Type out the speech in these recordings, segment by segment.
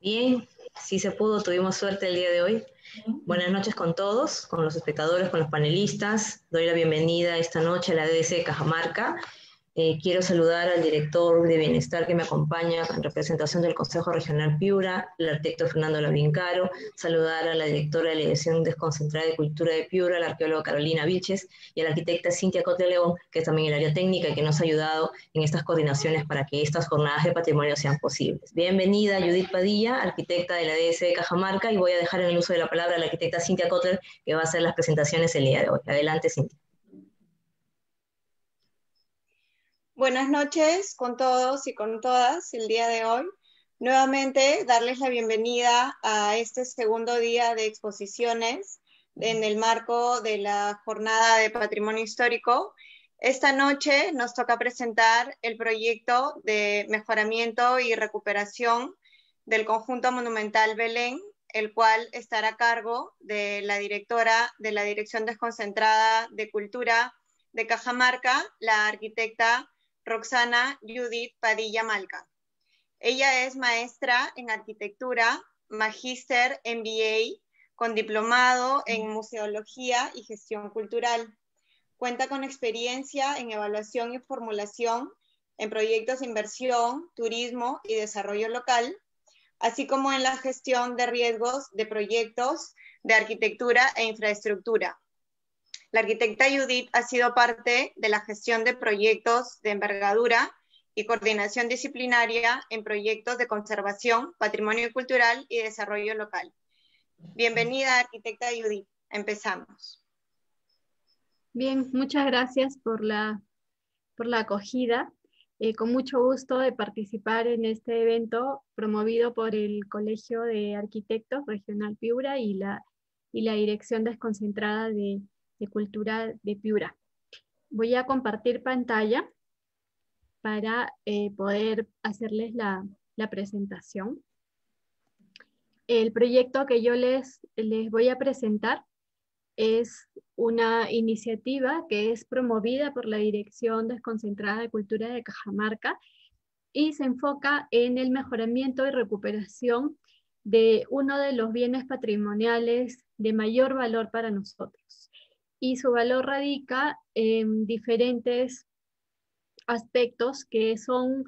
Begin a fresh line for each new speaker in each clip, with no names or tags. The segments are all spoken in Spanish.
Bien, sí se pudo, tuvimos suerte el día de hoy. Buenas noches con todos, con los espectadores, con los panelistas. Doy la bienvenida esta noche a la DDC de Cajamarca. Quiero saludar al director de Bienestar que me acompaña en representación del Consejo Regional Piura, el arquitecto Fernando Lavincaro, saludar a la directora de la Dirección Desconcentrada de Cultura de Piura, la arqueóloga Carolina Vilches, y a la arquitecta Cintia Cote León, que es también el área técnica y que nos ha ayudado en estas coordinaciones para que estas jornadas de patrimonio sean posibles. Bienvenida Judith Padilla, arquitecta de la DS de Cajamarca, y voy a dejar en el uso de la palabra a la arquitecta Cintia Kotler, que va a hacer las presentaciones el día de hoy. Adelante, Cintia.
Buenas noches con todos y con todas el día de hoy. Nuevamente darles la bienvenida a este segundo día de exposiciones en el marco de la Jornada de Patrimonio Histórico. Esta noche nos toca presentar el proyecto de mejoramiento y recuperación del conjunto monumental Belén, el cual estará a cargo de la directora de la Dirección Desconcentrada de Cultura de Cajamarca, la arquitecta Roxana Judith Padilla Malca. Ella es maestra en arquitectura, magíster MBA, con diplomado en museología y gestión cultural. Cuenta con experiencia en evaluación y formulación en proyectos de inversión, turismo y desarrollo local, así como en la gestión de riesgos de proyectos de arquitectura e infraestructura. La arquitecta Judith ha sido parte de la gestión de proyectos de envergadura y coordinación disciplinaria en proyectos de conservación, patrimonio cultural y desarrollo local. Bienvenida, arquitecta Judith. Empezamos.
Bien, muchas gracias por la acogida. Con mucho gusto de participar en este evento promovido por el Colegio de Arquitectos Regional Piura y la Dirección Desconcentrada de Cultura de Piura. Voy a compartir pantalla para poder hacerles la presentación. El proyecto que yo les voy a presentar es una iniciativa que es promovida por la Dirección Desconcentrada de Cultura de Cajamarca y se enfoca en el mejoramiento y recuperación de uno de los bienes patrimoniales de mayor valor para nosotros. Y su valor radica en diferentes aspectos que son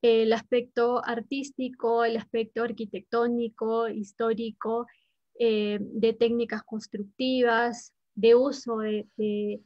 el aspecto artístico, el aspecto arquitectónico, histórico, de técnicas constructivas, de uso de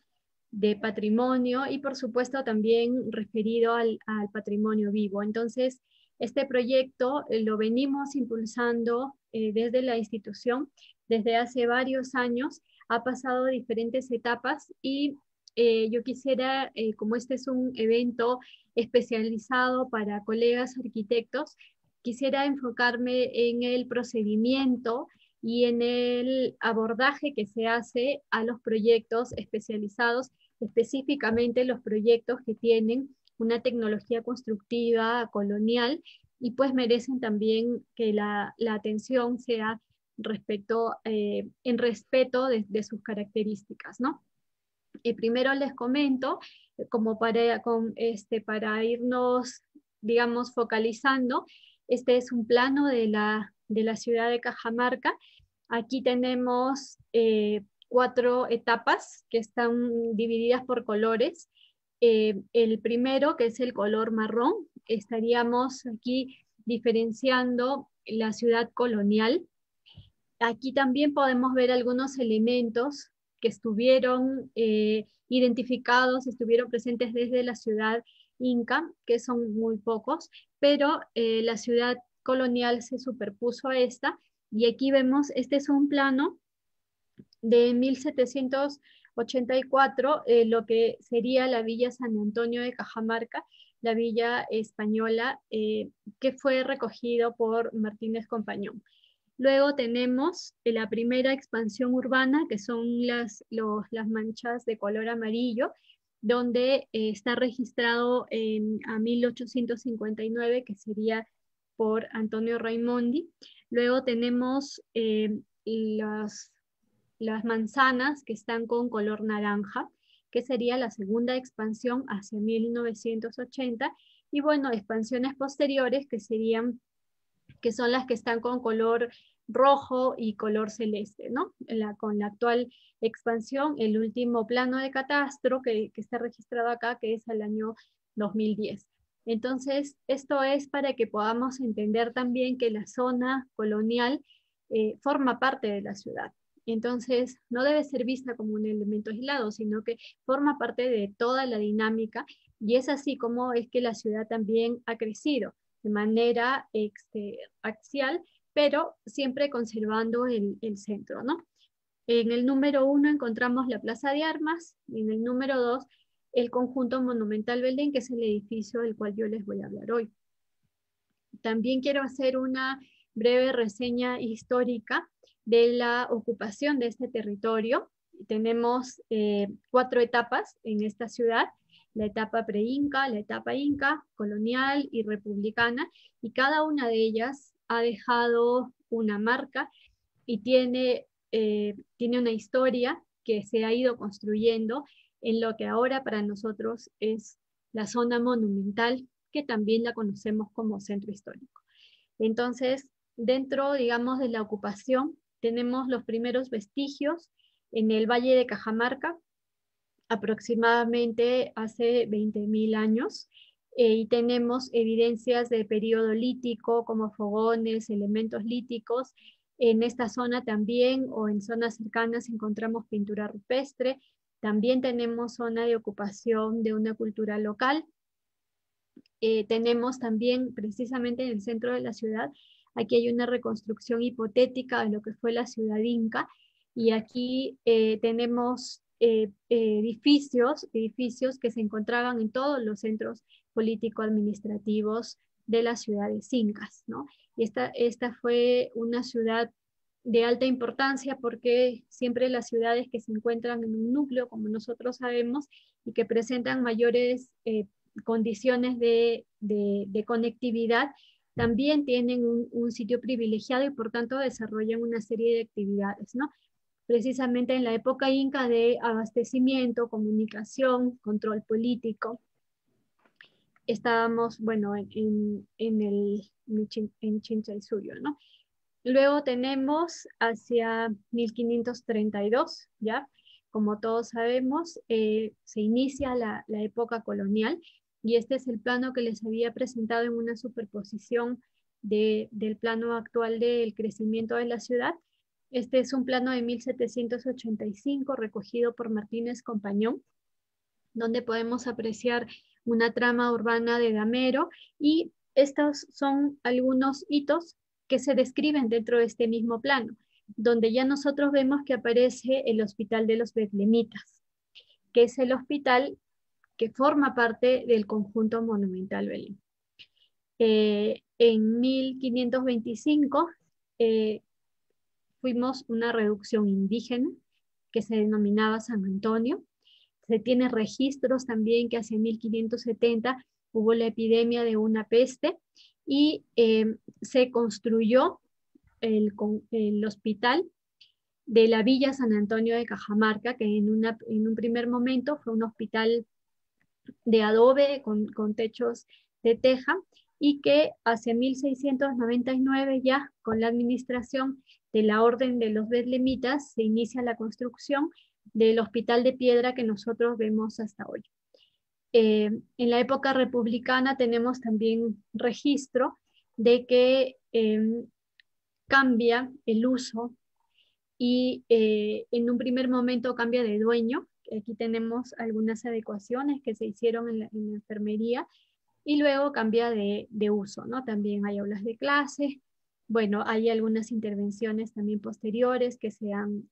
patrimonio y por supuesto también referido al patrimonio vivo. Entonces, este proyecto lo venimos impulsando desde la institución desde hace varios años, ha pasado diferentes etapas y yo quisiera, como este es un evento especializado para colegas arquitectos, quisiera enfocarme en el procedimiento y en el abordaje que se hace a los proyectos especializados, específicamente los proyectos que tienen una tecnología constructiva colonial y pues merecen también que la atención sea respecto, en respeto de sus características, ¿no? Primero les comento, como para irnos, digamos, focalizando, este es un plano de la ciudad de Cajamarca. Aquí tenemos 4 etapas que están divididas por colores. El primero, que es el color marrón, estaríamos aquí diferenciando la ciudad colonial. Aquí también podemos ver algunos elementos que estuvieron identificados, estuvieron presentes desde la ciudad inca, que son muy pocos, pero la ciudad colonial se superpuso a esta, y aquí vemos, este es un plano de 1784, lo que sería la Villa San Antonio de Cajamarca, la villa española, que fue recogido por Martínez Compañón. Luego tenemos la primera expansión urbana, que son las manchas de color amarillo, donde está registrado a 1859, que sería por Antonio Raimondi. Luego tenemos las manzanas que están con color naranja, que sería la segunda expansión hacia 1980, y bueno, expansiones posteriores que serían que son las que están con color rojo y color celeste, ¿no? Con la actual expansión, el último plano de catastro que está registrado acá, que es el año 2010. Entonces, esto es para que podamos entender también que la zona colonial forma parte de la ciudad. Entonces, no debe ser vista como un elemento aislado, sino que forma parte de toda la dinámica, y es así como es que la ciudad también ha crecido de manera axial, pero siempre conservando el centro, ¿no? En el número 1 encontramos la Plaza de Armas, y en el número 2 el conjunto monumental Belén, que es el edificio del cual yo les voy a hablar hoy. También quiero hacer una breve reseña histórica de la ocupación de este territorio. Tenemos 4 etapas en esta ciudad: la etapa pre-inca, la etapa inca, colonial y republicana, y cada una de ellas ha dejado una marca y tiene una historia que se ha ido construyendo en lo que ahora para nosotros es la zona monumental, que también la conocemos como centro histórico. Entonces, dentro, digamos, de la ocupación, tenemos los primeros vestigios en el Valle de Cajamarca, aproximadamente hace 20.000 años, y tenemos evidencias de periodo lítico, como fogones, elementos líticos. En esta zona también, o en zonas cercanas, encontramos pintura rupestre. También tenemos zona de ocupación de una cultura local. Tenemos también, precisamente en el centro de la ciudad, aquí hay una reconstrucción hipotética de lo que fue la ciudad inca, y aquí tenemos edificios que se encontraban en todos los centros político-administrativos de las ciudades incas, ¿no? Y esta fue una ciudad de alta importancia, porque siempre las ciudades que se encuentran en un núcleo, como nosotros sabemos, y que presentan mayores condiciones de conectividad, también tienen un sitio privilegiado, y por tanto desarrollan una serie de actividades, ¿no? Precisamente en la época inca, de abastecimiento, comunicación, control político. Estábamos, bueno, en Chinchaysuyo, ¿no? Luego tenemos hacia 1532, ¿ya? Como todos sabemos, se inicia la época colonial, y este es el plano que les había presentado en una superposición del plano actual del crecimiento de la ciudad. Este es un plano de 1785, recogido por Martínez Compañón, donde podemos apreciar una trama urbana de Damero, y estos son algunos hitos que se describen dentro de este mismo plano, donde ya nosotros vemos que aparece el Hospital de los Betlemitas, que es el hospital que forma parte del conjunto monumental Belén. En 1525 fuimos una reducción indígena que se denominaba San Antonio. Se tiene registros también que hacia 1570 hubo la epidemia de una peste, y se construyó el hospital de la Villa San Antonio de Cajamarca, que en un primer momento fue un hospital de adobe con techos de teja, y que hacia 1699, ya con la administración de la Orden de los Betlemitas, se inicia la construcción del hospital de piedra que nosotros vemos hasta hoy. En la época republicana tenemos también registro de que cambia el uso, y en un primer momento cambia de dueño. Aquí tenemos algunas adecuaciones que se hicieron en la enfermería, y luego cambia de uso, ¿no? También hay aulas de clase. Bueno, hay algunas intervenciones también posteriores que se han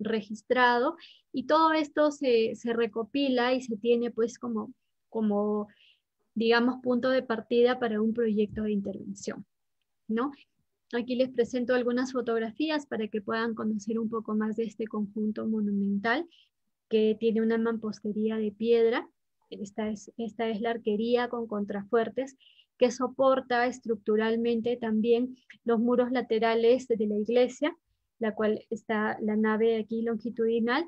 registrado, y todo esto se recopila y se tiene pues como, digamos, punto de partida para un proyecto de intervención, ¿no? Aquí les presento algunas fotografías para que puedan conocer un poco más de este conjunto monumental, que tiene una mampostería de piedra. Esta es la arquería con contrafuertes, que soporta estructuralmente también los muros laterales de la iglesia, la cual está la nave aquí longitudinal,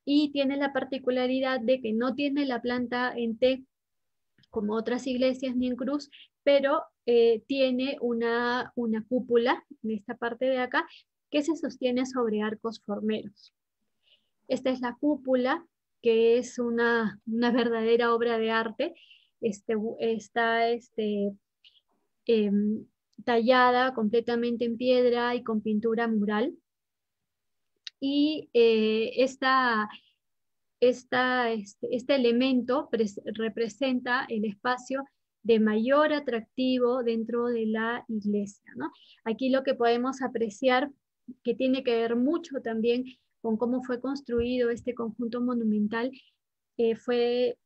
y tiene la particularidad de que no tiene la planta en T como otras iglesias, ni en cruz, pero tiene una cúpula en esta parte de acá que se sostiene sobre arcos formeros. Esta es la cúpula, que es una verdadera obra de arte. Está tallada completamente en piedra y con pintura mural. Y este elemento representa el espacio de mayor atractivo dentro de la iglesia, ¿no? Aquí lo que podemos apreciar, que tiene que ver mucho también con cómo fue construido este conjunto monumental, fue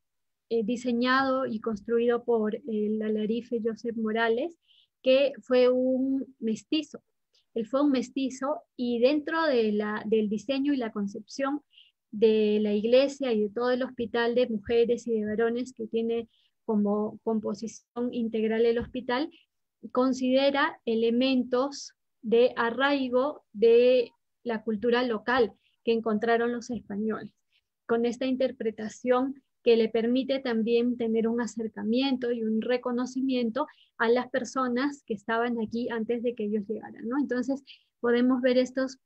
diseñado y construido por el alarife Josep Morales, que fue un mestizo. Él fue un mestizo, y dentro del diseño y la concepción de la iglesia y de todo el hospital de mujeres y de varones que tiene como composición integral el hospital, considera elementos de arraigo de la cultura local que encontraron los españoles, con esta interpretación que le permite también tener un acercamiento y un reconocimiento a las personas que estaban aquí antes de que ellos llegaran, ¿no? Entonces podemos ver estos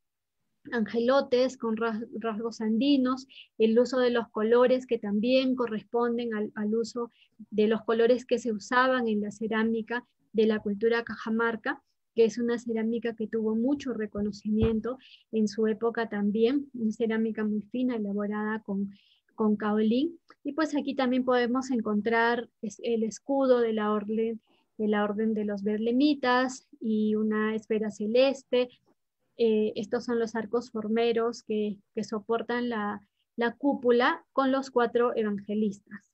angelotes con rasgos andinos, el uso de los colores que también corresponden al uso de los colores que se usaban en la cerámica de la cultura cajamarca, que es una cerámica que tuvo mucho reconocimiento en su época también, una cerámica muy fina, elaborada con caolín. Y pues aquí también podemos encontrar el escudo de la orden de los betlemitas y una esfera celeste. Estos son los arcos formeros que soportan la cúpula con los 4 evangelistas.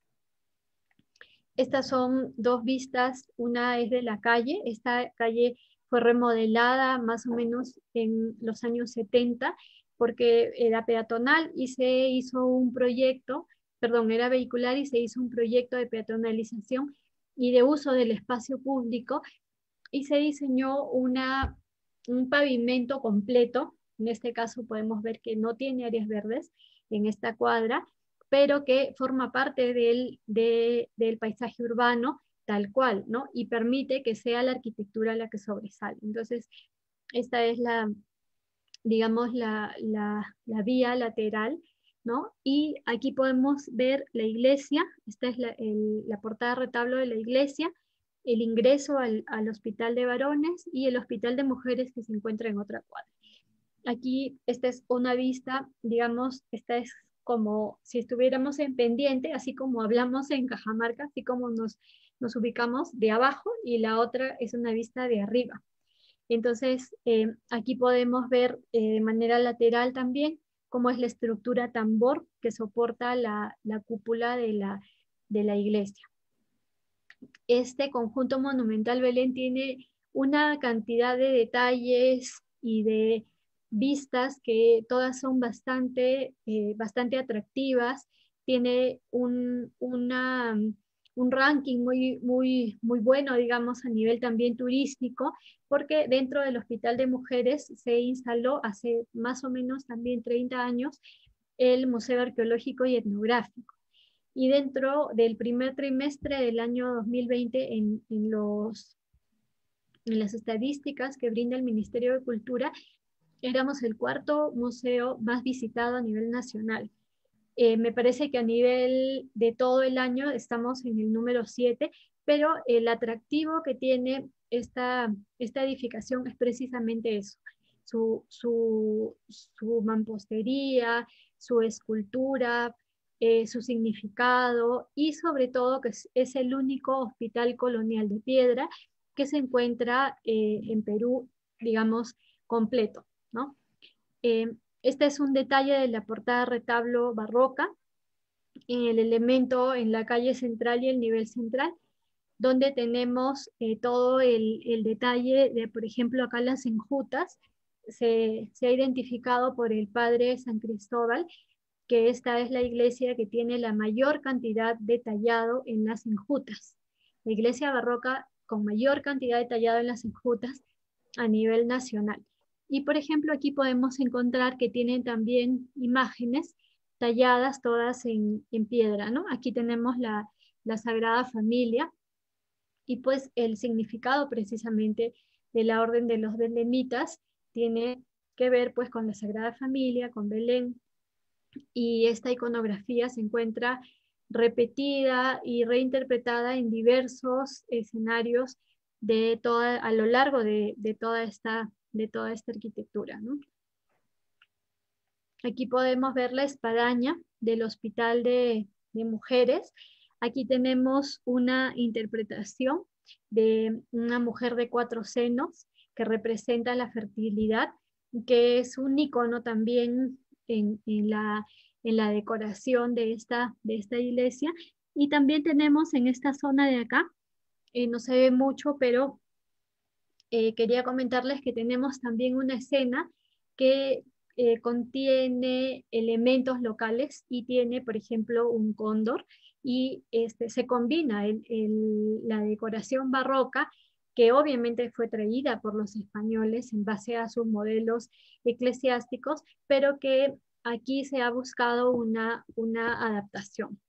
Estas son 2 vistas, una es de la calle. Esta calle fue remodelada más o menos en los años 70, porque era peatonal y se hizo un proyecto, perdón, era vehicular y se hizo un proyecto de peatonalización y de uso del espacio público, y se diseñó un pavimento completo. En este caso podemos ver que no tiene áreas verdes en esta cuadra, pero que forma parte del paisaje urbano tal cual, ¿no? Y permite que sea la arquitectura la que sobresale. Entonces, esta es digamos, la vía lateral, ¿no? Y aquí podemos ver la iglesia. Esta es la portada de retablo de la iglesia, el ingreso al hospital de varones y el hospital de mujeres que se encuentra en otra cuadra. Aquí esta es una vista, digamos, esta es como si estuviéramos en pendiente, así como hablamos en Cajamarca, así como nos ubicamos de abajo, y la otra es una vista de arriba. Entonces, aquí podemos ver de manera lateral también cómo es la estructura tambor que soporta la cúpula de la iglesia. Este conjunto monumental Belén tiene una cantidad de detalles y de vistas que todas son bastante atractivas. Tiene un ranking muy bueno, digamos, a nivel también turístico, porque dentro del Hospital de Mujeres se instaló hace más o menos también 30 años el Museo Arqueológico y Etnográfico. Y dentro del primer trimestre del año 2020, en las estadísticas que brinda el Ministerio de Cultura, éramos el 4º museo más visitado a nivel nacional. Me parece que a nivel de todo el año estamos en el número 7, pero el atractivo que tiene esta edificación es precisamente eso, su mampostería, su escultura, su significado, y sobre todo que es el único hospital colonial de piedra que se encuentra en Perú, digamos, completo, ¿no? Este es un detalle de la portada retablo barroca, en el elemento en la calle central y el nivel central, donde tenemos todo el detalle de, por ejemplo, acá las enjutas. Se ha identificado por el padre San Cristóbal que esta es la iglesia que tiene la mayor cantidad de tallado en las enjutas. La iglesia barroca con mayor cantidad de tallado en las enjutas a nivel nacional. Y por ejemplo, aquí podemos encontrar que tienen también imágenes talladas todas en piedra, ¿no? Aquí tenemos la Sagrada Familia, Y pues el significado precisamente de la Orden de los Betlemitas tiene que ver pues con la Sagrada Familia, con Belén, y esta iconografía se encuentra repetida y reinterpretada en diversos escenarios a lo largo de toda esta arquitectura, ¿no? Aquí podemos ver la espadaña del Hospital de Mujeres. Aquí tenemos una interpretación de una mujer de 4 senos que representa la fertilidad, que es un icono también en la decoración de esta iglesia. Y también tenemos en esta zona de acá, no se ve mucho, pero quería comentarles que tenemos también una escena que contiene elementos locales y tiene, por ejemplo, un cóndor, y se combina la decoración barroca, que obviamente fue traída por los españoles en base a sus modelos eclesiásticos, pero que aquí se ha buscado una adaptación,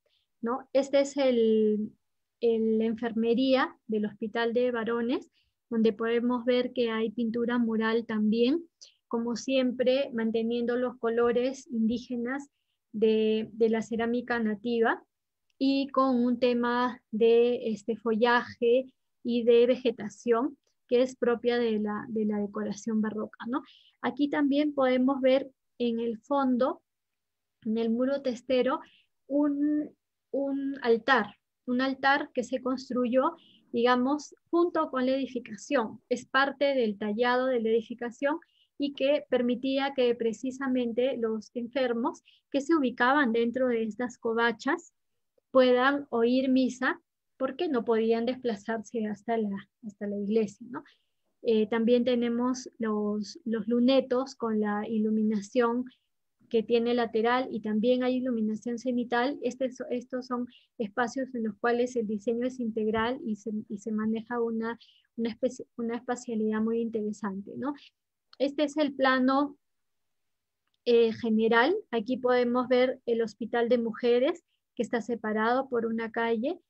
¿no? Este es la enfermería del Hospital de Varones, donde podemos ver que hay pintura mural también, como siempre manteniendo los colores indígenas de la cerámica nativa y con un tema de follaje y de vegetación que es propia de la decoración barroca, ¿no? Aquí también podemos ver en el fondo, en el muro testero, un altar que se construyó, digamos, junto con la edificación. Es parte del tallado de la edificación y que permitía que precisamente los enfermos que se ubicaban dentro de estas covachas puedan oír misa, porque no podían desplazarse hasta la iglesia, ¿no? También tenemos los lunetos con la iluminación que tiene lateral, y también hay iluminación cenital. Estos son espacios en los cuales el diseño es integral y se maneja una espacialidad muy interesante, ¿no? Este es el plano general. Aquí podemos ver el Hospital de Mujeres, que está separado por una calle.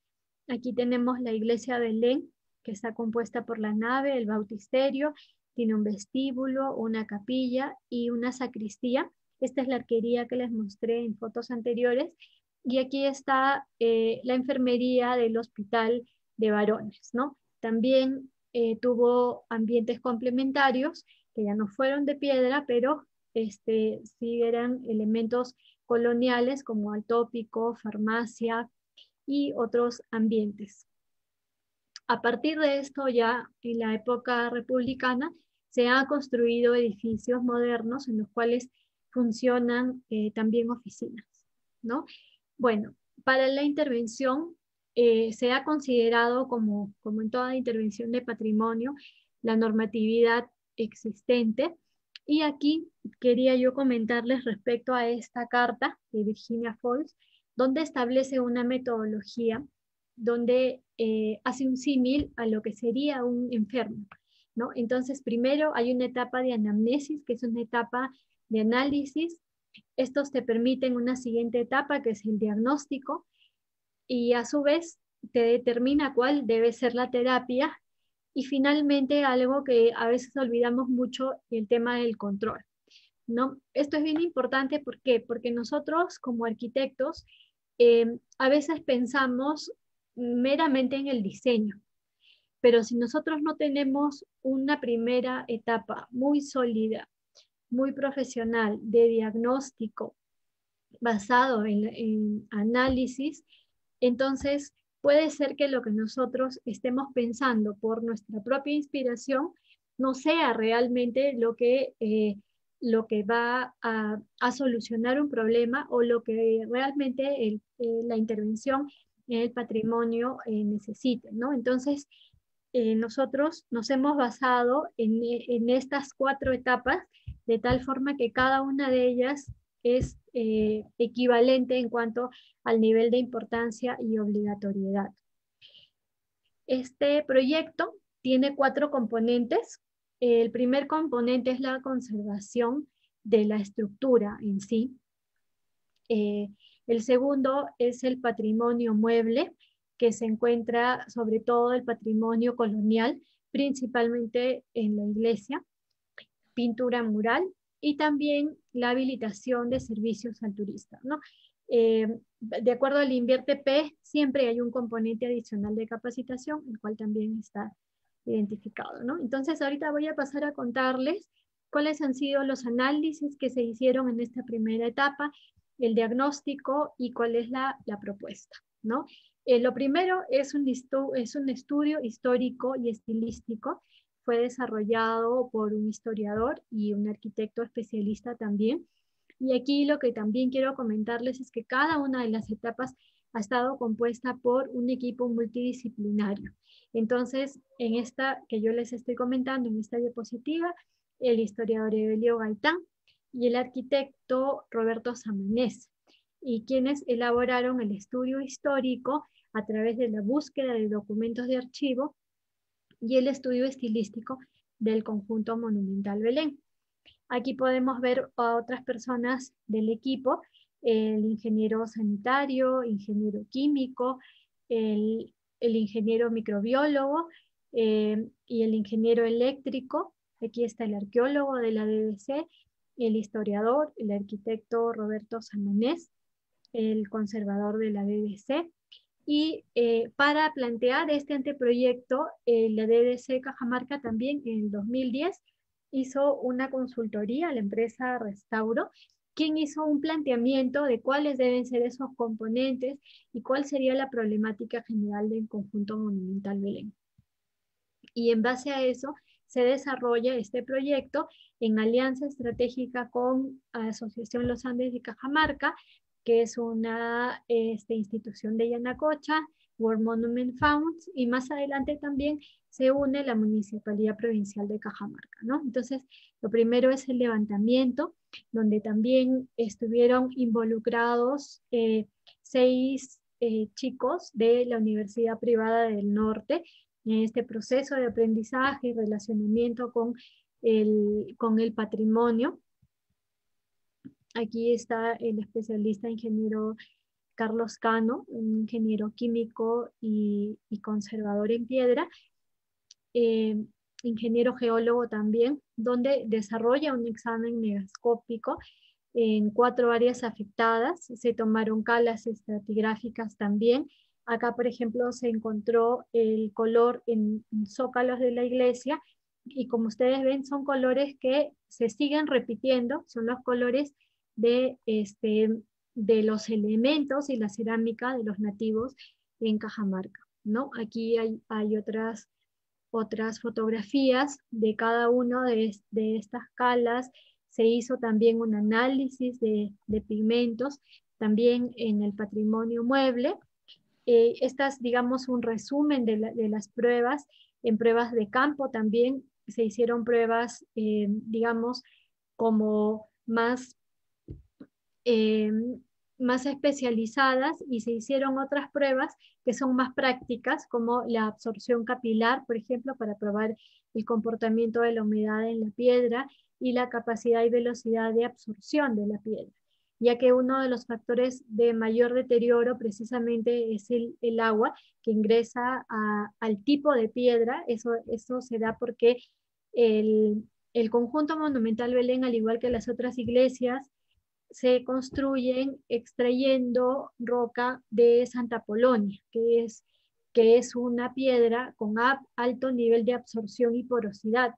Aquí tenemos la iglesia de Belén, que está compuesta por la nave, el bautisterio, tiene un vestíbulo, una capilla y una sacristía. Esta es la arquería que les mostré en fotos anteriores. Y aquí está la enfermería del Hospital de Varones, ¿no? También tuvo ambientes complementarios que ya no fueron de piedra, pero sí eran elementos coloniales como altópico, farmacia y otros ambientes. A partir de esto, ya en la época republicana, se han construido edificios modernos en los cuales funcionan también oficinas, ¿no? Bueno, para la intervención se ha considerado, como en toda intervención de patrimonio, la normatividad existente. Y aquí quería yo comentarles respecto a esta carta de Virginia Falls, donde establece una metodología donde hace un símil a lo que sería un enfermo, ¿no? Entonces, primero hay una etapa de anamnesis, que es una etapa de análisis. Estos te permiten una siguiente etapa, que es el diagnóstico, y a su vez te determina cuál debe ser la terapia. Y finalmente, algo que a veces olvidamos mucho, el tema del control, ¿no? Esto es bien importante. ¿Por qué? Porque nosotros como arquitectos a veces pensamos meramente en el diseño, pero si nosotros no tenemos una primera etapa muy sólida, muy profesional de diagnóstico basado en análisis, entonces puede ser que lo que nosotros estemos pensando por nuestra propia inspiración no sea realmente lo que va a solucionar un problema, o lo que realmente la intervención en el patrimonio necesite, ¿no? Entonces, nosotros nos hemos basado en estas 4 etapas, de tal forma que cada una de ellas es equivalente en cuanto al nivel de importancia y obligatoriedad. Este proyecto tiene 4 componentes. El primer componente es la conservación de la estructura en sí. El segundo es el patrimonio mueble, que se encuentra sobre todo el patrimonio colonial, principalmente en la iglesia, pintura mural y también la habilitación de servicios al turista, ¿no? De acuerdo al INVIERTE-P, siempre hay un componente adicional de capacitación, el cual también está identificado, ¿no? Entonces, ahorita voy a pasar a contarles cuáles han sido los análisis que se hicieron en esta primera etapa, el diagnóstico y cuál es la propuesta, ¿no? Lo primero es un estudio histórico y estilístico. Fue desarrollado por un historiador y un arquitecto especialista también. Y aquí lo que también quiero comentarles es que cada una de las etapas ha estado compuesta por un equipo multidisciplinario. Entonces, en esta que yo les estoy comentando, en esta diapositiva, el historiador Evelio Gaitán y el arquitecto Roberto Samanés, y quienes elaboraron el estudio histórico a través de la búsqueda de documentos de archivo y el estudio estilístico del conjunto monumental Belén. Aquí podemos ver a otras personas del equipo, el ingeniero sanitario, ingeniero químico, el ingeniero microbiólogo y el ingeniero eléctrico. Aquí está el arqueólogo de la DDC, el historiador, el arquitecto Roberto Samanés, el conservador de la DDC. Y para plantear este anteproyecto, la DDC Cajamarca también en el 2010 hizo una consultoría a la empresa Restauro, quien hizo un planteamiento de cuáles deben ser esos componentes y cuál sería la problemática general del conjunto monumental Belén. Y en base a eso se desarrolla este proyecto en alianza estratégica con Asociación Los Andes de Cajamarca, que es una institución de Yanacocha, World Monument Funds, y más adelante también se une la Municipalidad Provincial de Cajamarca, ¿no? Entonces, lo primero es el levantamiento, donde también estuvieron involucrados 6 chicos de la Universidad Privada del Norte en este proceso de aprendizaje y relacionamiento con el patrimonio. Aquí está el especialista ingeniero Carlos Cano, un ingeniero químico y conservador en piedra, ingeniero geólogo también, donde desarrolla un examen megascópico en 4 áreas afectadas. Se tomaron calas estratigráficas también. Acá, por ejemplo, se encontró el color en zócalos de la iglesia, y como ustedes ven, son colores que se siguen repitiendo, son los colores de los elementos y la cerámica de los nativos en Cajamarca, ¿no? Aquí hay otras fotografías de cada uno de estas calas. Se hizo también un análisis de pigmentos, también en el patrimonio mueble. Estas, digamos, un resumen de las pruebas. En pruebas de campo también se hicieron pruebas, digamos, como más especializadas, y se hicieron otras pruebas que son más prácticas, como la absorción capilar, por ejemplo, para probar el comportamiento de la humedad en la piedra y la capacidad y velocidad de absorción de la piedra, ya que uno de los factores de mayor deterioro precisamente es el agua que ingresa al tipo de piedra. Eso se da porque el conjunto monumental Belén, al igual que las otras iglesias, se construyen extrayendo roca de Santa Polonia, que es una piedra con alto nivel de absorción y porosidad.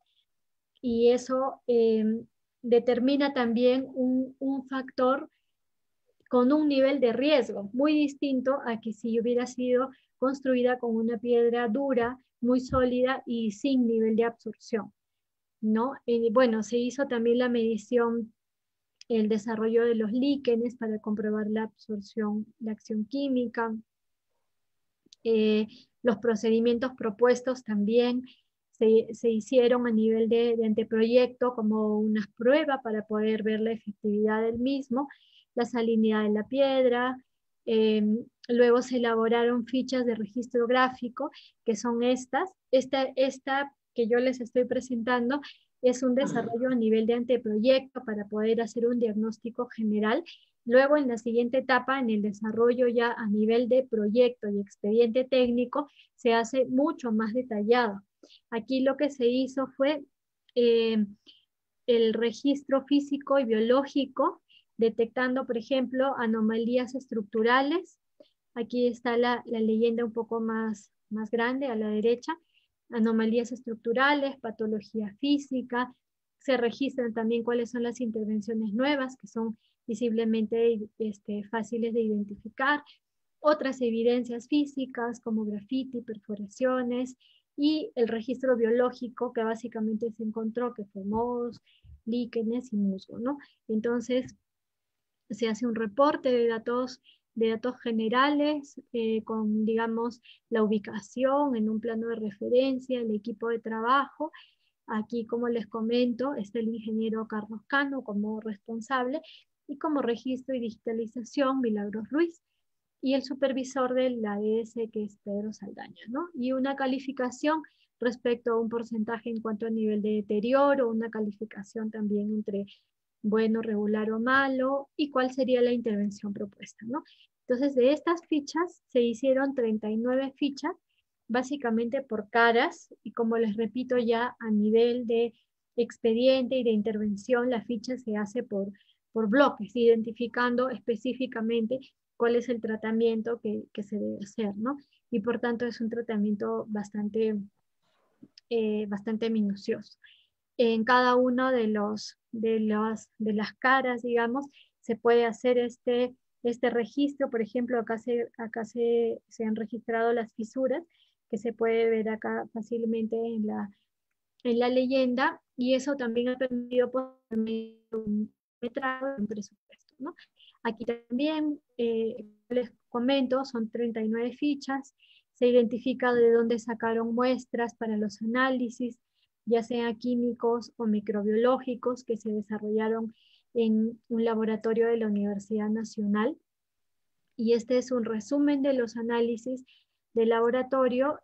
Y eso determina también un factor con un nivel de riesgo muy distinto a que si hubiera sido construida con una piedra dura, muy sólida y sin nivel de absorción, ¿no? Bueno, se hizo también la medición, el desarrollo de los líquenes para comprobar la absorción, la acción química. Los procedimientos propuestos también se hicieron a nivel de anteproyecto como una prueba para poder ver la efectividad del mismo, la salinidad de la piedra. Luego se elaboraron fichas de registro gráfico, que son esta que yo les estoy presentando, es un desarrollo a nivel de anteproyecto para poder hacer un diagnóstico general. Luego, en la siguiente etapa, en el desarrollo ya a nivel de proyecto y expediente técnico, se hace mucho más detallado. Aquí lo que se hizo fue el registro físico y biológico, detectando, por ejemplo, anomalías estructurales. Aquí está la leyenda un poco más grande a la derecha. Anomalías estructurales, patología física. Se registran también cuáles son las intervenciones nuevas, que son visiblemente fáciles de identificar. Otras evidencias físicas como grafiti, perforaciones, y el registro biológico, que básicamente se encontró que fue mohos, líquenes y musgo, ¿no? Entonces, se hace un reporte de datos generales con, digamos, la ubicación en un plano de referencia, el equipo de trabajo. Aquí, como les comento, está el ingeniero Carlos Cano como responsable, y como registro y digitalización, Milagros Ruiz, y el supervisor de la ADS, que es Pedro Saldaña, ¿no? Y una calificación respecto a un porcentaje en cuanto a nivel de deterioro, una calificación también entre bueno, regular o malo, y cuál sería la intervención propuesta, ¿no? Entonces, de estas fichas se hicieron 39 fichas, básicamente por caras, y como les repito ya a nivel de expediente y de intervención, la ficha se hace por bloques, identificando específicamente cuál es el tratamiento que se debe hacer, ¿no? Y por tanto es un tratamiento bastante minucioso. En cada uno de las caras, digamos, se puede hacer este registro. Por ejemplo, acá se han registrado las fisuras, que se puede ver acá fácilmente en la leyenda, y eso también ha permitido por un metrado, un presupuesto, ¿no? Aquí también, les comento, son 39 fichas, se identifica de dónde sacaron muestras para los análisis, ya sea químicos o microbiológicos, que se desarrollaron en un laboratorio de la Universidad Nacional. Y este es un resumen de los análisis de laboratorios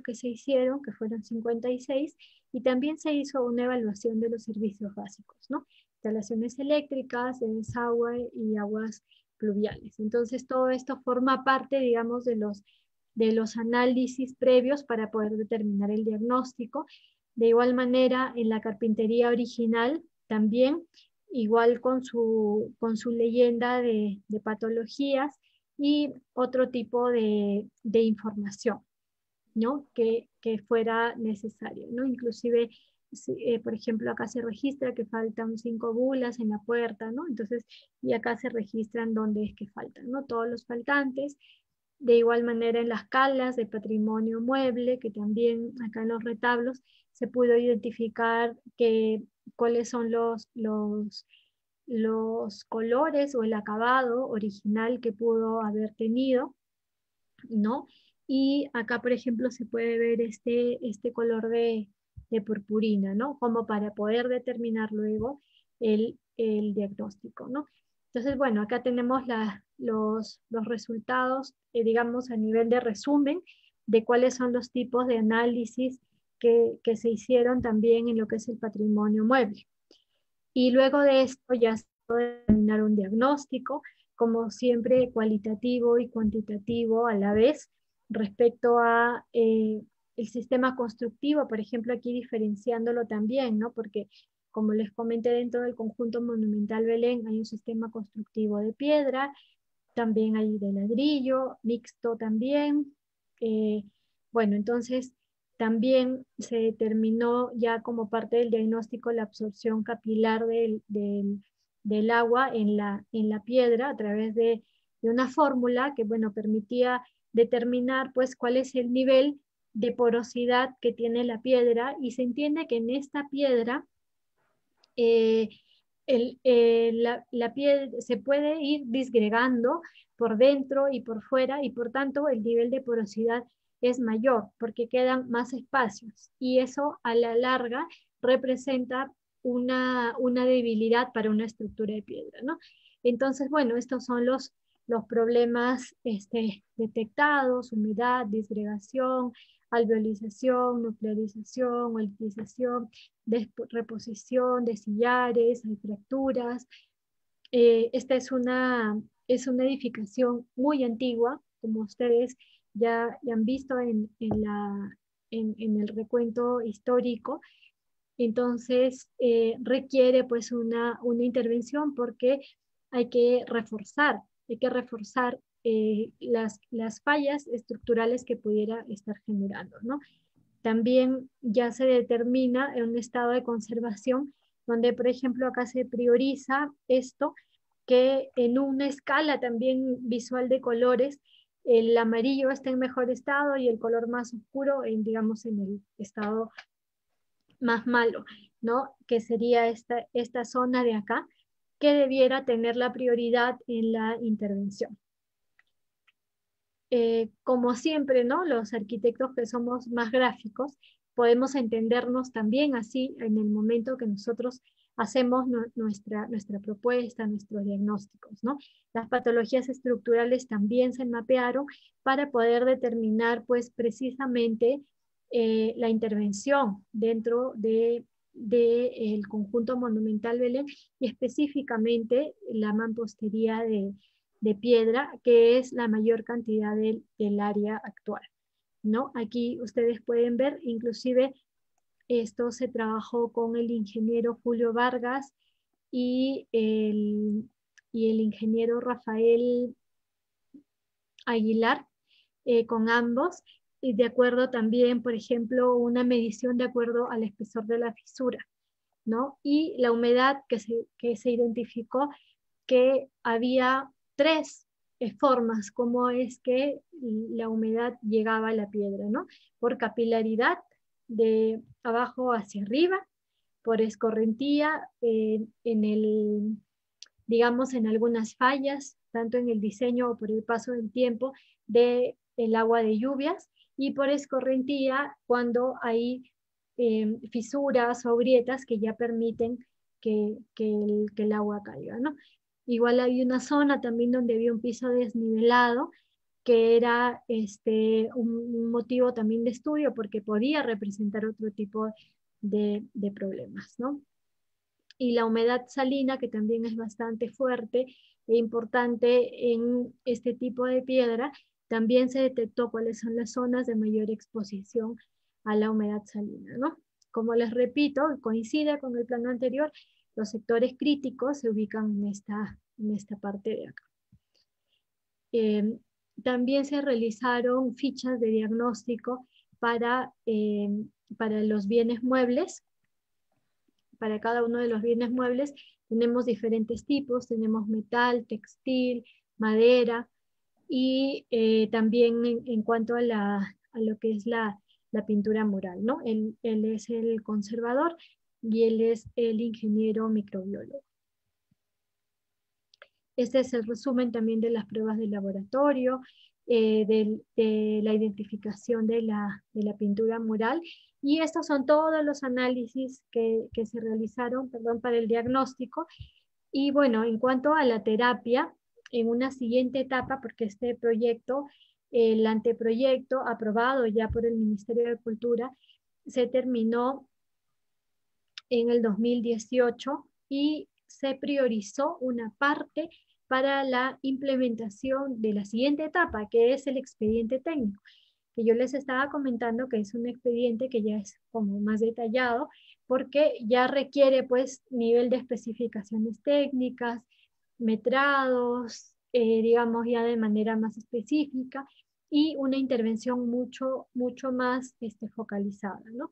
que se hicieron, que fueron 56, y también se hizo una evaluación de los servicios básicos, ¿no? Instalaciones eléctricas, de desagüe y aguas pluviales. Entonces, todo esto forma parte, digamos, de los análisis previos para poder determinar el diagnóstico. De igual manera, en la carpintería original también, igual con su leyenda de patologías y otro tipo de información, ¿no? que fuera necesario, ¿no? Inclusive, por ejemplo, acá se registra que faltan 5 bulas en la puerta, ¿no? Entonces, y acá se registran dónde es que faltan, ¿no? Todos los faltantes. De igual manera, en las calas de patrimonio mueble, que también acá en los retablos se pudo identificar cuáles son los colores o el acabado original que pudo haber tenido, ¿no? Y acá, por ejemplo, se puede ver este color de purpurina, ¿no? Como para poder determinar luego el diagnóstico, ¿no? Entonces, bueno, acá tenemos los resultados, digamos, a nivel de resumen de cuáles son los tipos de análisis que se hicieron también en lo que es el patrimonio mueble. Y luego de esto ya se puede determinar un diagnóstico, como siempre cualitativo y cuantitativo a la vez, respecto a el sistema constructivo, por ejemplo, aquí diferenciándolo también, ¿no? Porque como les comenté, dentro del conjunto monumental Belén hay un sistema constructivo de piedra, también hay de ladrillo, mixto también. Bueno, entonces también se determinó ya como parte del diagnóstico la absorción capilar del agua en la piedra a través de una fórmula que, bueno, permitía determinar pues cuál es el nivel de porosidad que tiene la piedra, y se entiende que en esta piedra la piedra se puede ir disgregando por dentro y por fuera, y por tanto el nivel de porosidad es mayor porque quedan más espacios, y eso a la larga representa una debilidad para una estructura de piedra, ¿no? Entonces, bueno, estos son los problemas detectados: humedad, disgregación, alveolización, nuclearización, olitización, reposición de sillares, hay fracturas. Esta es una edificación muy antigua, como ustedes ya han visto en el recuento histórico. Entonces requiere pues una intervención, porque hay que reforzar las fallas estructurales que pudiera estar generando, ¿no? También ya se determina en un estado de conservación, donde por ejemplo acá se prioriza esto, que en una escala también visual de colores, el amarillo está en mejor estado y el color más oscuro digamos, en el estado más malo, ¿no? Que sería esta zona de acá, que debiera tener la prioridad en la intervención. Como siempre, ¿no? Los arquitectos que somos más gráficos, podemos entendernos también así en el momento que nosotros hacemos nuestra propuesta, nuestros diagnósticos, ¿no? Las patologías estructurales también se mapearon para poder determinar, pues, precisamente la intervención dentro del conjunto monumental Belén, y específicamente la mampostería de piedra, que es la mayor cantidad del área actual, ¿no? Aquí ustedes pueden ver, inclusive esto se trabajó con el ingeniero Julio Vargas y el ingeniero Rafael Aguilar, con ambos, y de acuerdo también, por ejemplo, una medición de acuerdo al espesor de la fisura, ¿no? Y la humedad que se identificó, que había 3 formas como es que la humedad llegaba a la piedra, ¿no? Por capilaridad, de abajo hacia arriba; por escorrentía, digamos, en algunas fallas, tanto en el diseño o por el paso del tiempo del agua de lluvias; y por escorrentía, cuando hay fisuras o grietas que ya permiten que el agua caiga, ¿no? Igual hay una zona también donde había un piso desnivelado, que era un motivo también de estudio, porque podía representar otro tipo de problemas, ¿no? Y la humedad salina, que también es bastante fuerte e importante en este tipo de piedra, también se detectó cuáles son las zonas de mayor exposición a la humedad salina, ¿no? Como les repito, coincide con el plano anterior, los sectores críticos se ubican en esta parte de acá. También se realizaron fichas de diagnóstico para los bienes muebles. Para cada uno de los bienes muebles tenemos diferentes tipos: tenemos metal, textil, madera, y también en cuanto a lo que es la pintura mural, ¿no? Él es el conservador y él es el ingeniero microbiólogo. Este es el resumen también de las pruebas de laboratorio, de la identificación de la pintura mural, y estos son todos los análisis que se realizaron, para el diagnóstico. Y bueno, en cuanto a la terapia, en una siguiente etapa, porque este proyecto, el anteproyecto aprobado ya por el Ministerio de Cultura, se terminó en el 2018 y se priorizó una parte para la implementación de la siguiente etapa, que es el expediente técnico, que yo les estaba comentando que es un expediente que ya es como más detallado, porque ya requiere pues nivel de especificaciones técnicas, metrados, digamos ya de manera más específica, y una intervención mucho más focalizada, ¿no?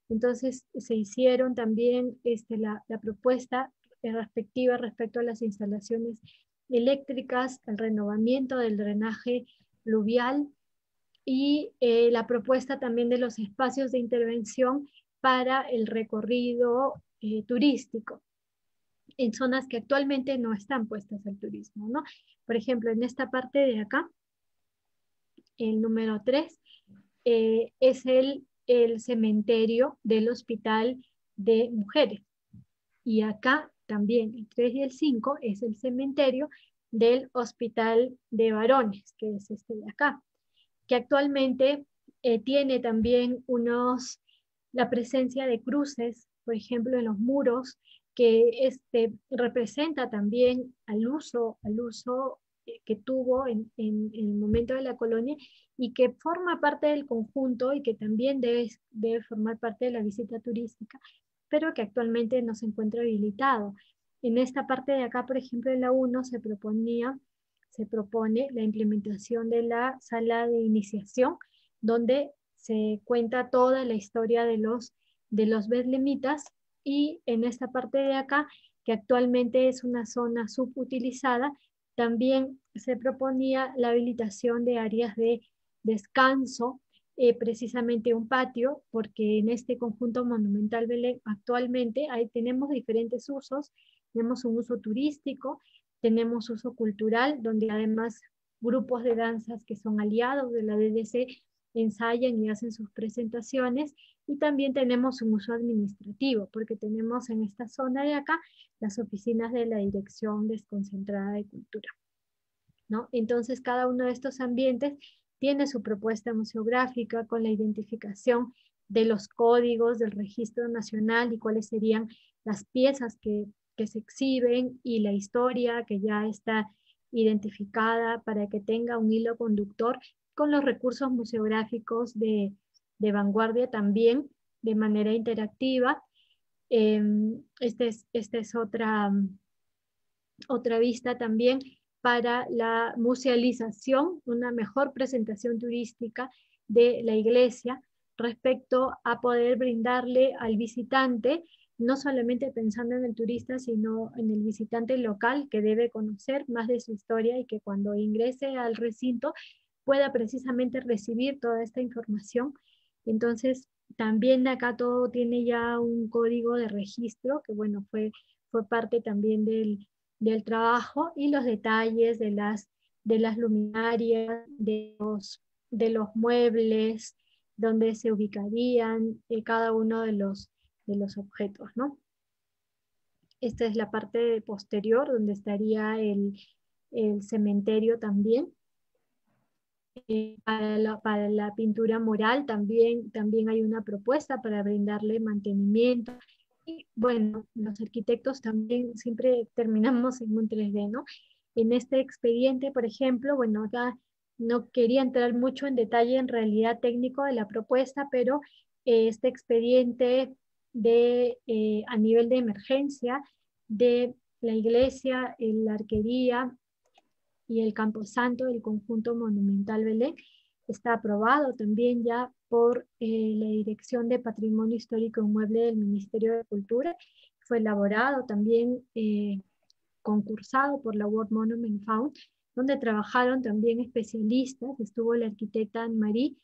Entonces se hicieron también la propuesta respectiva respecto a las instalaciones eléctricas, el renovamiento del drenaje pluvial, y la propuesta también de los espacios de intervención para el recorrido turístico en zonas que actualmente no están puestas al turismo, ¿no? Por ejemplo, en esta parte de acá, el número 3, es el cementerio del Hospital de Mujeres. Y acá también, el 3 y el 5, es el cementerio del Hospital de Varones, que es este de acá, que actualmente tiene también la presencia de cruces, por ejemplo, en los muros, que representa también al uso que tuvo en el momento de la colonia y que forma parte del conjunto y que también debe formar parte de la visita turística, pero que actualmente no se encuentra habilitado. En esta parte de acá, por ejemplo, en la 1 se propone la implementación de la sala de iniciación, donde se cuenta toda la historia de los betlemitas, y en esta parte de acá, que actualmente es una zona subutilizada, también se proponía la habilitación de áreas de descanso, precisamente un patio, porque en este conjunto monumental Belén actualmente tenemos diferentes usos. Tenemos un uso turístico, tenemos uso cultural, donde además grupos de danzas que son aliados de la DDC ensayan y hacen sus presentaciones, y también tenemos un uso administrativo, porque tenemos en esta zona de acá las oficinas de la Dirección Desconcentrada de Cultura, ¿no? Entonces, cada uno de estos ambientes tiene su propuesta museográfica con la identificación de los códigos del Registro Nacional y cuáles serían las piezas que se exhiben, y la historia que ya está identificada para que tenga un hilo conductor con los recursos museográficos de vanguardia también de manera interactiva. Esta es otra vista también para la musealización, una mejor presentación turística de la iglesia respecto a poder brindarle al visitante, no solamente pensando en el turista, sino en el visitante local, que debe conocer más de su historia y que cuando ingrese al recinto pueda precisamente recibir toda esta información. Entonces, también acá todo tiene ya un código de registro, que bueno, fue parte también del trabajo, y los detalles de las luminarias, de los muebles, donde se ubicarían cada uno de los objetos, ¿no? Esta es la parte posterior, donde estaría el cementerio también. Para la pintura mural también hay una propuesta para brindarle mantenimiento. Y bueno, los arquitectos también siempre terminamos en un 3D, ¿no? En este expediente, por ejemplo, bueno, acá no quería entrar mucho en detalle en realidad técnico de la propuesta, pero este expediente a nivel de emergencia de la iglesia, la arquería y el Camposanto del conjunto monumental Belén está aprobado también ya por la Dirección de Patrimonio Histórico Inmueble del Ministerio de Cultura. Fue elaborado también, concursado por la World Monument Fund, donde trabajaron también especialistas. Estuvo la arquitecta Anne-Marie,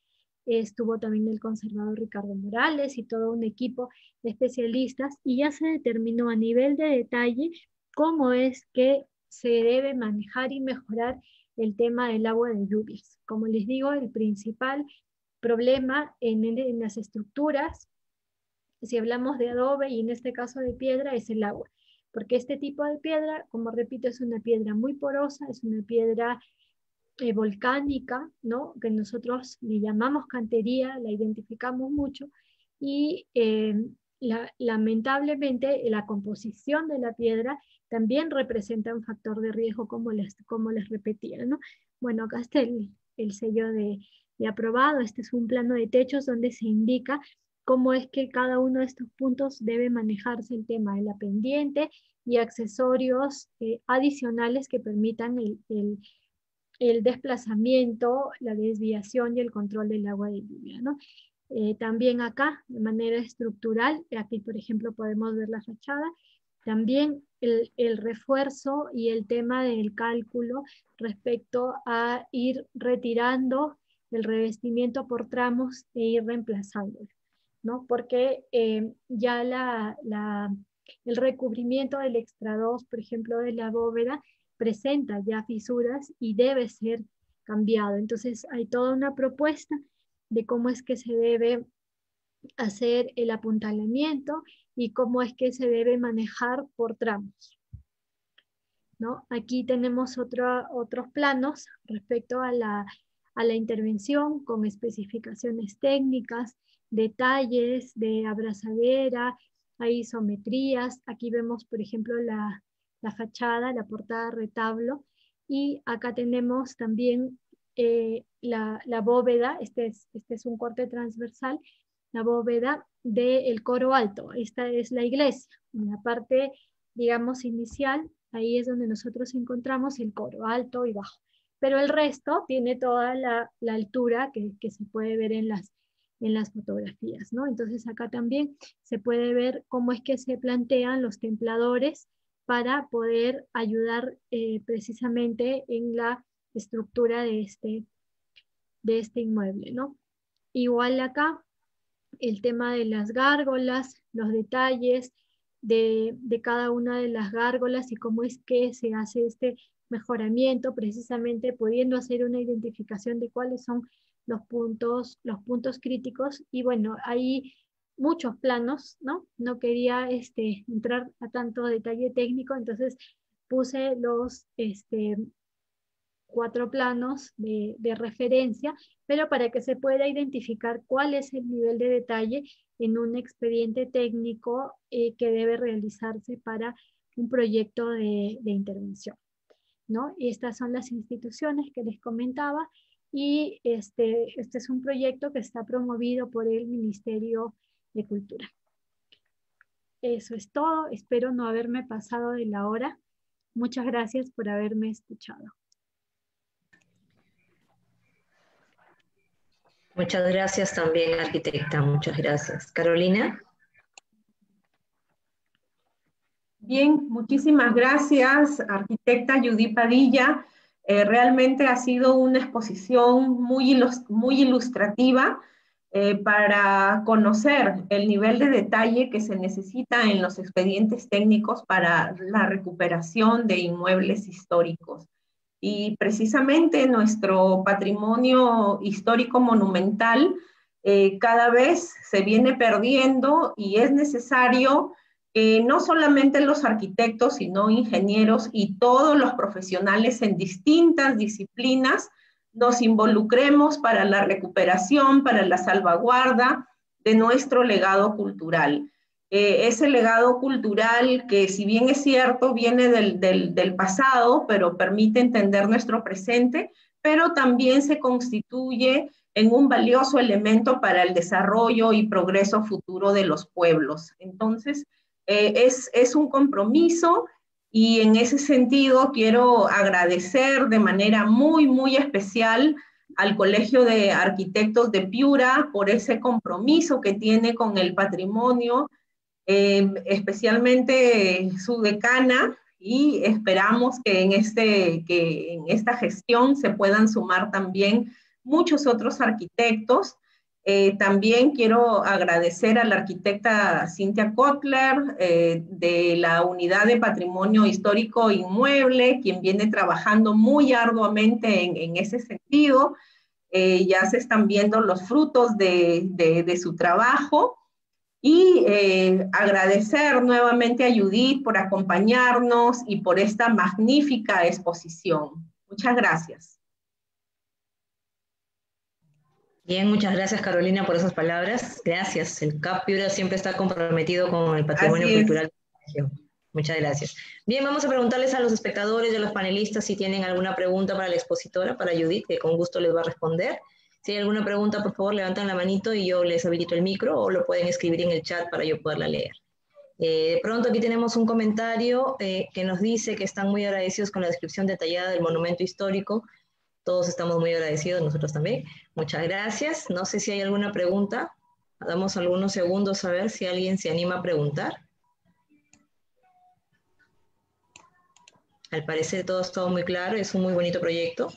estuvo también el conservador Ricardo Morales y todo un equipo de especialistas, y ya se determinó a nivel de detalle cómo es que se debe manejar y mejorar el tema del agua de lluvias. Como les digo, el principal problema en las estructuras, si hablamos de adobe y en este caso de piedra, es el agua. Porque este tipo de piedra, como repito, es una piedra muy porosa, es una piedra volcánica, ¿no? Que nosotros le llamamos cantería, la identificamos mucho, y lamentablemente la composición de la piedra también representa un factor de riesgo, como les repetía, ¿no? Bueno, acá está el sello de aprobado. Este es un plano de techos donde se indica cómo es que cada uno de estos puntos debe manejarse el tema de la pendiente y accesorios adicionales que permitan el desplazamiento, la desviación y el control del agua de lluvia, ¿no? También acá, de manera estructural, aquí por ejemplo podemos ver la fachada, también el refuerzo y el tema del cálculo respecto a ir retirando el revestimiento por tramos e ir reemplazándolo, ¿no? Porque ya el recubrimiento del extrados, por ejemplo, de la bóveda, presenta ya fisuras y debe ser cambiado. Entonces hay toda una propuesta de cómo es que se debe hacer el apuntalamiento y cómo es que se debe manejar por tramos. ¿no? Aquí tenemos otros planos respecto a la intervención con especificaciones técnicas, detalles de abrazadera, hay isometrías. Aquí vemos, por ejemplo, la fachada, la portada retablo, y acá tenemos también la bóveda. Este es un corte transversal, la bóveda del coro alto. Esta es la iglesia, en la parte, digamos, inicial. Ahí es donde nosotros encontramos el coro alto y bajo, pero el resto tiene toda la altura que se puede ver en las fotografías, ¿no? Entonces acá también se puede ver cómo es que se plantean los templadores para poder ayudar precisamente en la estructura de este inmueble, ¿no? Igual acá el tema de las gárgolas, los detalles de cada una de las gárgolas y cómo es que se hace este mejoramiento, precisamente pudiendo hacer una identificación de cuáles son los puntos críticos. Y bueno, hay muchos planos, ¿no? No quería entrar a tanto detalle técnico, entonces puse los 4 planos de referencia, pero para que se pueda identificar cuál es el nivel de detalle en un expediente técnico que debe realizarse para un proyecto de intervención, ¿no? Estas son las instituciones que les comentaba, y este es un proyecto que está promovido por el Ministerio de Cultura. Eso es todo. Espero no haberme pasado de la hora. Muchas gracias por haberme escuchado.
Muchas gracias también, arquitecta. Muchas gracias. Carolina.
Bien, muchísimas gracias, arquitecta Judy Padilla. Realmente ha sido una exposición muy ilustrativa para conocer el nivel de detalle que se necesita en los expedientes técnicos para la recuperación de inmuebles históricos. Y precisamente nuestro patrimonio histórico monumental cada vez se viene perdiendo, y es necesario que no solamente los arquitectos, sino ingenieros y todos los profesionales en distintas disciplinas nos involucremos para la recuperación, para la salvaguarda de nuestro legado cultural. Ese legado cultural que, si bien es cierto, viene del pasado, pero permite entender nuestro presente, pero también se constituye en un valioso elemento para el desarrollo y progreso futuro de los pueblos. Entonces, es un compromiso, y en ese sentido quiero agradecer de manera muy especial al Colegio de Arquitectos de Piura por ese compromiso que tiene con el patrimonio, especialmente su decana, y esperamos que en esta gestión se puedan sumar también muchos otros arquitectos. También quiero agradecer a la arquitecta Cynthia Kotler de la Unidad de Patrimonio Histórico Inmueble, quien viene trabajando muy arduamente en ese sentido. Ya se están viendo los frutos de su trabajo. Y agradecer nuevamente a Judith por acompañarnos y por esta magnífica exposición. Muchas gracias.
Bien, muchas gracias, Carolina, por esas palabras. Gracias. El CAP Piura siempre está comprometido con el patrimonio cultural de la región. Muchas gracias. Bien, vamos a preguntarles a los espectadores y a los panelistas si tienen alguna pregunta para la expositora, para Judith, que con gusto les va a responder. Si hay alguna pregunta, por favor, levanten la manito y yo les habilito el micro, o lo pueden escribir en el chat para yo poderla leer. De pronto aquí tenemos un comentario que nos dice que están muy agradecidos con la descripción detallada del monumento histórico. Todos estamos muy agradecidos, nosotros también. Muchas gracias. No sé si hay alguna pregunta. Damos algunos segundos a ver si alguien se anima a preguntar. Al parecer todo está muy claro, es un muy bonito proyecto.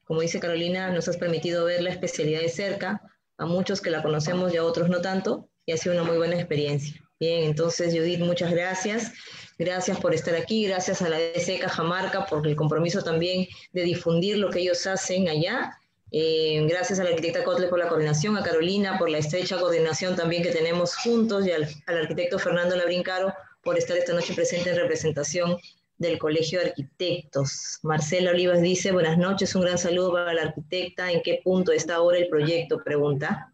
Como dice Carolina, nos has permitido ver la especialidad de cerca, a muchos que la conocemos y a otros no tanto, y ha sido una muy buena experiencia. Bien, entonces Judith, muchas gracias. Gracias por estar aquí, gracias a la ADC Cajamarca por el compromiso también de difundir lo que ellos hacen allá. Gracias a la arquitecta Kotler por la coordinación, a Carolina por la estrecha coordinación también que tenemos juntos, y al arquitecto Fernando Labrincaro por estar esta noche presente en representación del Colegio de Arquitectos. Marcela Olivas dice, buenas noches, un gran saludo para la arquitecta. ¿En qué punto está ahora el proyecto? Pregunta.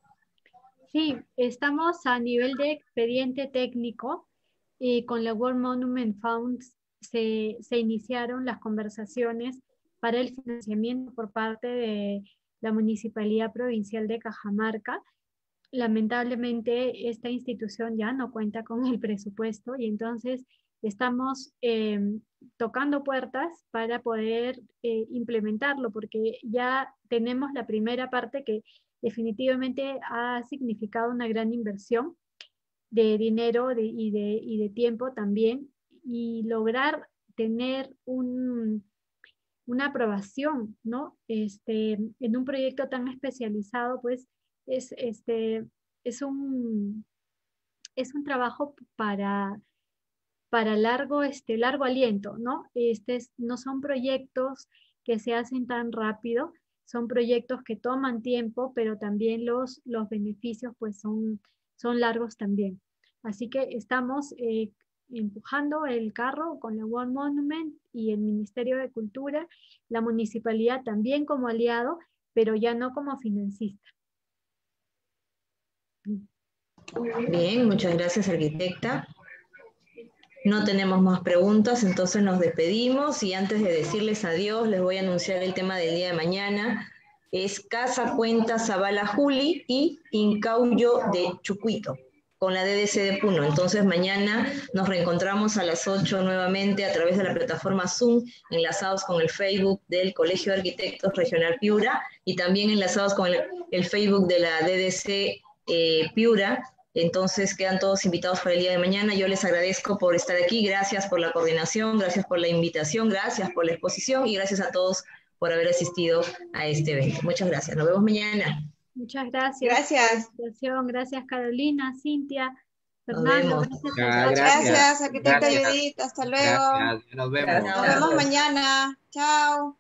Sí, estamos a nivel de expediente técnico y con la World Monument Fund se iniciaron las conversaciones para el financiamiento por parte de la Municipalidad Provincial de Cajamarca. Lamentablemente esta institución ya no cuenta con el presupuesto y entonces estamos tocando puertas para poder implementarlo, porque ya tenemos la primera parte que definitivamente ha significado una gran inversión de dinero y de tiempo también, y lograr tener una aprobación, ¿no? En un proyecto tan especializado, pues es, es un, es un trabajo para largo aliento, ¿no? No son proyectos que se hacen tan rápido, son proyectos que toman tiempo, pero también los beneficios pues son largos también. Así que estamos empujando el carro con la World Monument y el Ministerio de Cultura, la municipalidad también como aliado, pero ya no como financista.
Bien, muchas gracias, arquitecta. No tenemos más preguntas, entonces nos despedimos y antes de decirles adiós les voy a anunciar el tema del día de mañana. Es Casa Cuenta Zabala Juli y Incauyo de Chucuito, con la DDC de Puno. Entonces mañana nos reencontramos a las 8 nuevamente a través de la plataforma Zoom, enlazados con el Facebook del Colegio de Arquitectos Regional Piura y también enlazados con el Facebook de la DDC Piura. Entonces quedan todos invitados para el día de mañana. Yo les agradezco por estar aquí, gracias por la coordinación, gracias por la invitación, gracias por la exposición y gracias a todos por haber asistido a este evento. Muchas gracias, nos vemos mañana.
Muchas gracias. Gracias Carolina, Cintia, Fernando.
Gracias, arquitecta Judith, hasta luego.
Gracias, nos vemos.
Nos vemos mañana. Chao.